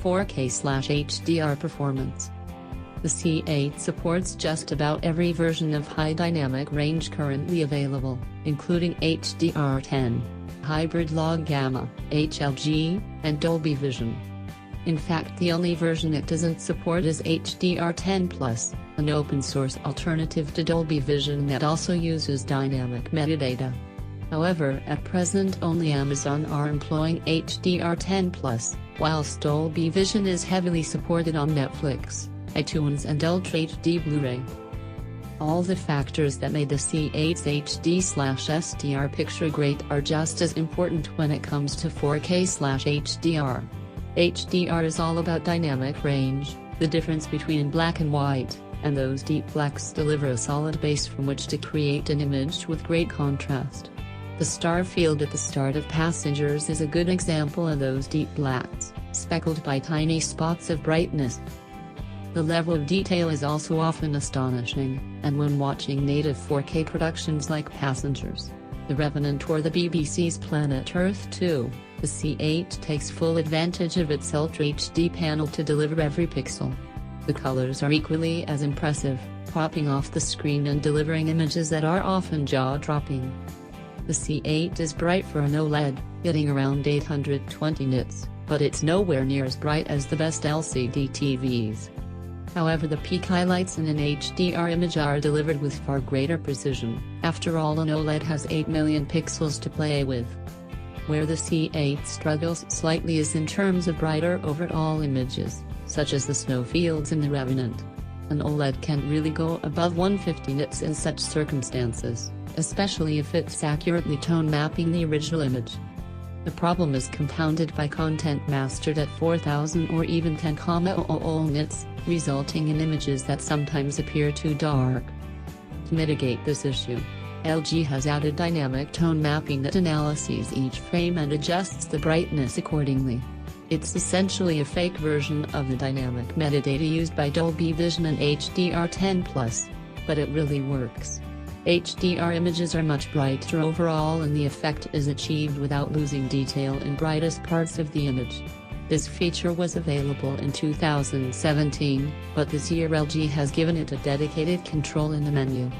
4K/HDR performance. The C8 supports just about every version of high dynamic range currently available, including HDR10, Hybrid Log Gamma, HLG, and Dolby Vision. In fact, the only version it doesn't support is HDR10+, an open-source alternative to Dolby Vision that also uses dynamic metadata. However, at present only Amazon are employing HDR10+, whilst Dolby Vision is heavily supported on Netflix, iTunes and Ultra HD Blu-ray. All the factors that made the C8's HD/SDR picture great are just as important when it comes to 4K/HDR. HDR is all about dynamic range, the difference between black and white, and those deep blacks deliver a solid base from which to create an image with great contrast. The star field at the start of Passengers is a good example of those deep blacks, speckled by tiny spots of brightness. The level of detail is also often astonishing, and when watching native 4K productions like Passengers, The Revenant or the BBC's Planet Earth 2, the C8 takes full advantage of its Ultra HD panel to deliver every pixel. The colors are equally as impressive, popping off the screen and delivering images that are often jaw-dropping. The C8 is bright for an OLED, getting around 820 nits, but it's nowhere near as bright as the best LCD TVs. However, the peak highlights in an HDR image are delivered with far greater precision. After all, an OLED has 8 million pixels to play with. Where the C8 struggles slightly is in terms of brighter overall images, such as the snowfields in The Revenant. An OLED can't really go above 150 nits in such circumstances, especially if it's accurately tone mapping the original image. The problem is compounded by content mastered at 4000 or even 10,000 nits, resulting in images that sometimes appear too dark. To mitigate this issue, LG has added dynamic tone mapping that analyzes each frame and adjusts the brightness accordingly. It's essentially a fake version of the dynamic metadata used by Dolby Vision and HDR10+, but it really works. HDR images are much brighter overall and the effect is achieved without losing detail in brightest parts of the image. This feature was available in 2017, but this year LG has given it a dedicated control in the menu.